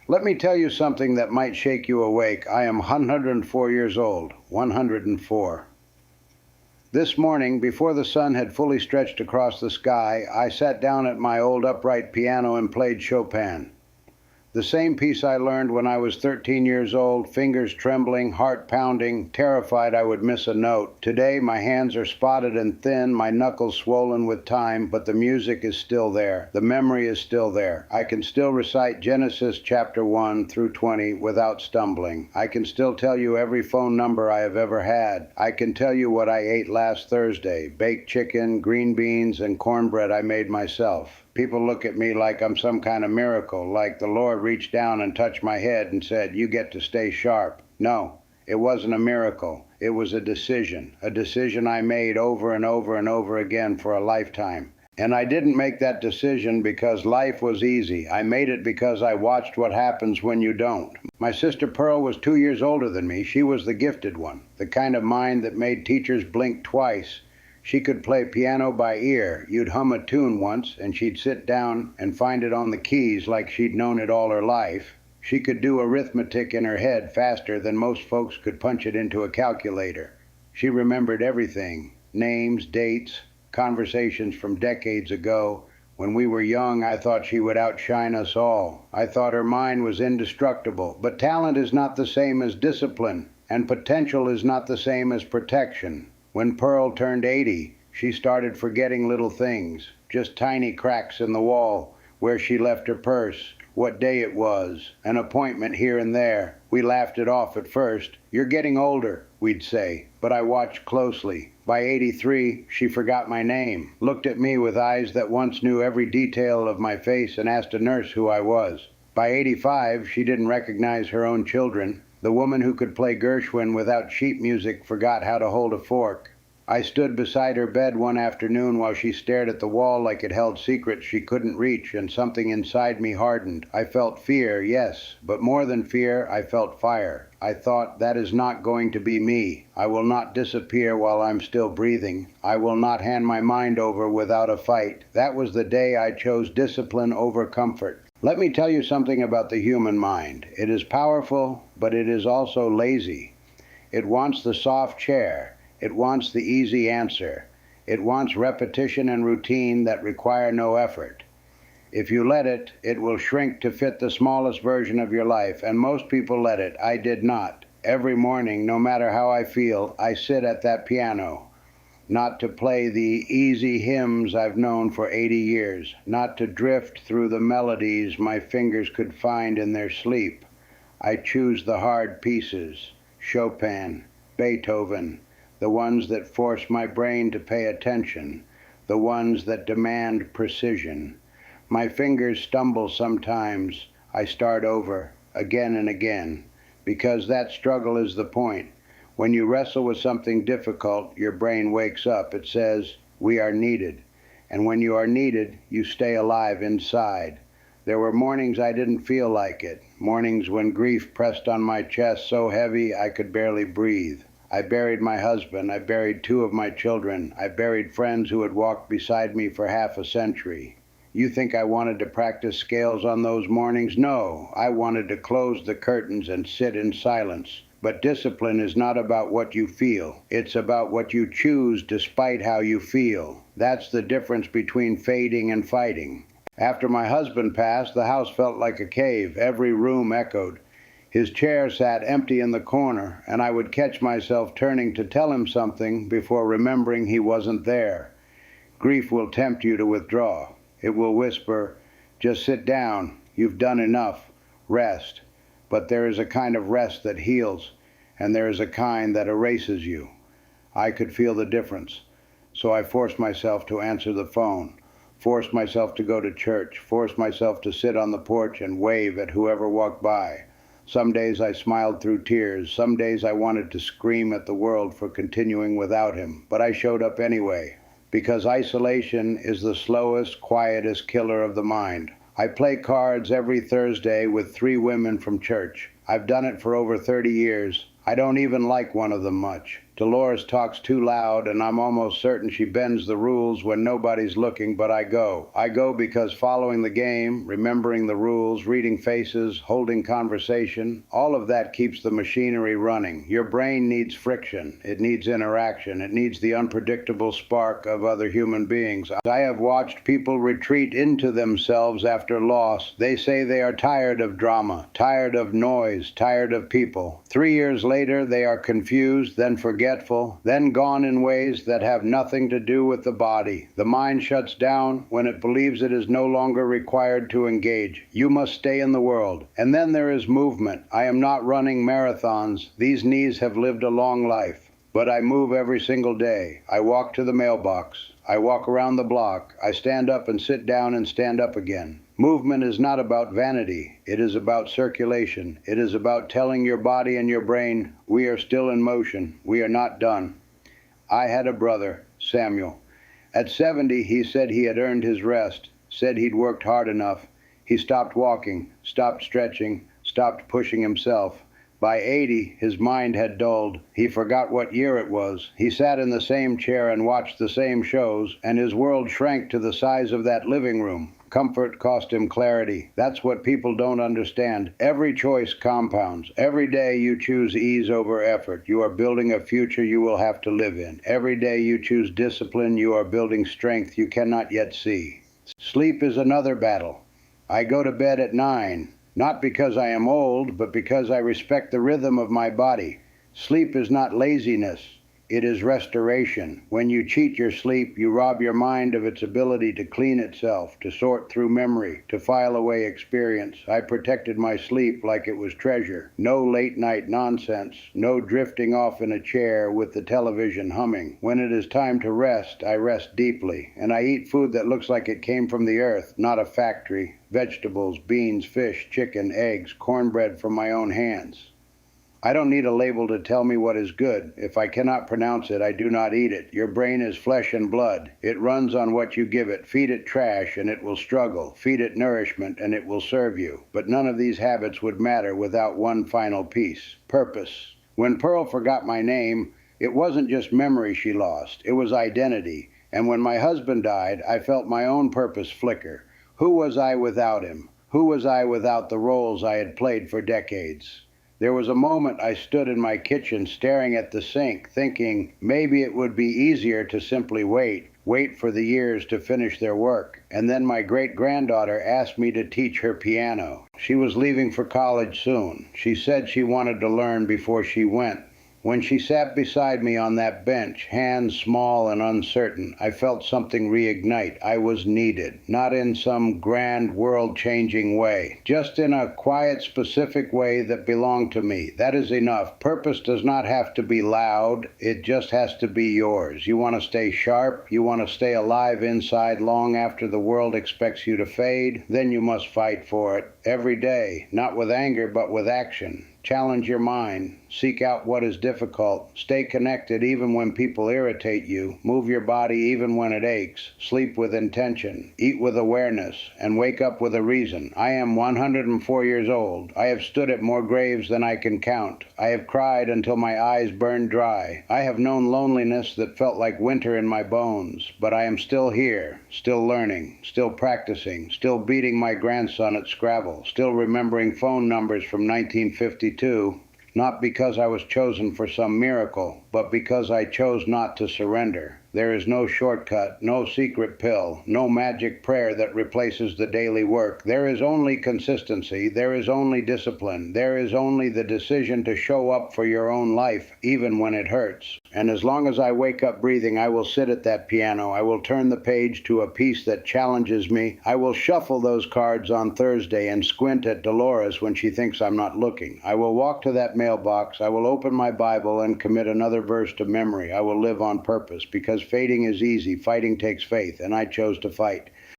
Let me tell you something that might shake you awake. I am 104 years old. 104. This morning, before the sun had fully stretched across the sky, I sat down at my old upright piano and played Chopin. The same piece I learned when I was 13 years old, fingers trembling, heart pounding, terrified I would miss a note. Today my hands are spotted and thin, my knuckles swollen with time, but the music is still there. The memory is still there. I can still recite Genesis chapter 1 through 20 without stumbling. I can still tell you every phone number I have ever had. I can tell you what I ate last Thursday, baked chicken, green beans, and cornbread I made myself. People look at me like I'm some kind of miracle, like the Lord reached down and touched my head and said, "You get to stay sharp." No, it wasn't a miracle. It was a decision I made over and over and over again for a lifetime. And I didn't make that decision because life was easy. I made it because I watched what happens when you don't. My sister Pearl was 2 years older than me. She was the gifted one, the kind of mind that made teachers blink twice. She could play piano by ear. You'd hum a tune once, and she'd sit down and find it on the keys like she'd known it all her life. She could do arithmetic in her head faster than most folks could punch it into a calculator. She remembered everything, names, dates, conversations from decades ago. When we were young, I thought she would outshine us all. I thought her mind was indestructible. But talent is not the same as discipline, and potential is not the same as protection. When Pearl turned 80, she started forgetting little things, just tiny cracks in the wall, where she left her purse, what day it was, an appointment here and there. We laughed it off at first. "You're getting older," we'd say, but I watched closely. By 83, she forgot my name, looked at me with eyes that once knew every detail of my face and asked a nurse who I was. By 85, she didn't recognize her own children. The woman who could play Gershwin without sheet music forgot how to hold a fork. I stood beside her bed one afternoon while she stared at the wall like it held secrets she couldn't reach, and something inside me hardened. I felt fear, yes, but more than fear, I felt fire. I thought, that is not going to be me. I will not disappear while I'm still breathing. I will not hand my mind over without a fight. That was the day I chose discipline over comfort. Let me tell you something about the human mind. It is powerful, but it is also lazy. It wants the soft chair. It wants the easy answer. It wants repetition and routine that require no effort. If you let it, it will shrink to fit the smallest version of your life, and most people let it. I did not. Every morning, no matter how I feel, I sit at that piano. Not to play the easy hymns I've known for 80 years, not to drift through the melodies my fingers could find in their sleep. I choose the hard pieces, Chopin, Beethoven, the ones that force my brain to pay attention, the ones that demand precision. My fingers stumble sometimes. I start over, again and again, because that struggle is the point. When you wrestle with something difficult, your brain wakes up. It says, "We are needed." And when you are needed, you stay alive inside. There were mornings I didn't feel like it, mornings when grief pressed on my chest so heavy I could barely breathe. I buried my husband. I buried 2 of my children. I buried friends who had walked beside me for half a century. You think I wanted to practice scales on those mornings? No, I wanted to close the curtains and sit in silence. But discipline is not about what you feel. It's about what you choose despite how you feel. That's the difference between fading and fighting. After my husband passed, the house felt like a cave. Every room echoed. His chair sat empty in the corner, and I would catch myself turning to tell him something before remembering he wasn't there. Grief will tempt you to withdraw. It will whisper, "Just sit down. You've done enough. Rest." But there is a kind of rest that heals, and there is a kind that erases you. I could feel the difference, so I forced myself to answer the phone, forced myself to go to church, forced myself to sit on the porch and wave at whoever walked by. Some days I smiled through tears. Some days I wanted to scream at the world for continuing without him, but I showed up anyway, because isolation is the slowest, quietest killer of the mind. I play cards every Thursday with 3 women from church. I've done it for over 30 years. I don't even like one of them much. Dolores talks too loud, and I'm almost certain she bends the rules when nobody's looking, but I go. I go because following the game, remembering the rules, reading faces, holding conversation, all of that keeps the machinery running. Your brain needs friction. It needs interaction. It needs the unpredictable spark of other human beings. I have watched people retreat into themselves after loss. They say they are tired of drama, tired of noise, tired of people. 3 years later, they are confused, then forgetful, then gone in ways that have nothing to do with the body. The mind shuts down when it believes it is no longer required to engage. You must stay in the world. And then there is movement. I am not running marathons. These knees have lived a long life. But I move every single day. I walk to the mailbox. I walk around the block. I stand up and sit down and stand up again. Movement is not about vanity. It is about circulation. It is about telling your body and your brain, we are still in motion. We are not done. I had a brother, Samuel. At 70, he said he had earned his rest, said he'd worked hard enough. He stopped walking, stopped stretching, stopped pushing himself. By 80, his mind had dulled. He forgot what year it was. He sat in the same chair and watched the same shows, and his world shrank to the size of that living room. Comfort cost him clarity. That's what people don't understand. Every choice compounds. Every day you choose ease over effort. You are building a future you will have to live in. Every day you choose discipline. You are building strength you cannot yet see. Sleep is another battle. I go to bed at 9. Not because I am old, but because I respect the rhythm of my body. Sleep is not laziness. It is restoration. When you cheat your sleep, you rob your mind of its ability to clean itself, to sort through memory, to file away experience. I protected my sleep like it was treasure. No late-night nonsense. No drifting off in a chair with the television humming. When it is time to rest, I rest deeply. And I eat food that looks like it came from the earth, not a factory. Vegetables, beans, fish, chicken, eggs, cornbread from my own hands. I don't need a label to tell me what is good. If I cannot pronounce it, I do not eat it. Your brain is flesh and blood. It runs on what you give it. Feed it trash and it will struggle. Feed it nourishment and it will serve you. But none of these habits would matter without one final piece: purpose. When Pearl forgot my name, it wasn't just memory she lost. It was identity. And when my husband died, I felt my own purpose flicker. Who was I without him? Who was I without the roles I had played for decades? There was a moment I stood in my kitchen staring at the sink, thinking maybe it would be easier to simply wait for the years to finish their work. And then my great-granddaughter asked me to teach her piano. She was leaving for college soon. She said she wanted to learn before she went. When she sat beside me on that bench, hands small and uncertain, I felt something reignite. I was needed, not in some grand world-changing way, just in a quiet, specific way that belonged to me. That is enough. Purpose does not have to be loud. It just has to be yours. You want to stay sharp. You want to stay alive inside long after the world expects you to fade. Then you must fight for it every day, not with anger, but with action. Challenge your mind. Seek out what is difficult. Stay connected even when people irritate you. Move your body even when it aches. Sleep with intention. Eat with awareness. And wake up with a reason. I am 104 years old. I have stood at more graves than I can count. I have cried until my eyes burned dry. I have known loneliness that felt like winter in my bones. But I am still here. Still learning. Still practicing. Still beating my grandson at Scrabble. Still remembering phone numbers from 1952. Not because I was chosen for some miracle, but because I chose not to surrender. There is no shortcut, no secret pill, no magic prayer that replaces the daily work. There is only consistency. There is only discipline. There is only the decision to show up for your own life, even when it hurts. And as long as I wake up breathing, I will sit at that piano. I will turn the page to a piece that challenges me. I will shuffle those cards on Thursday and squint at Dolores when she thinks I'm not looking. I will walk to that mailbox. I will open my Bible and commit another verse to memory. I will live on purpose, because fading is easy, fighting takes faith, and I chose to fight.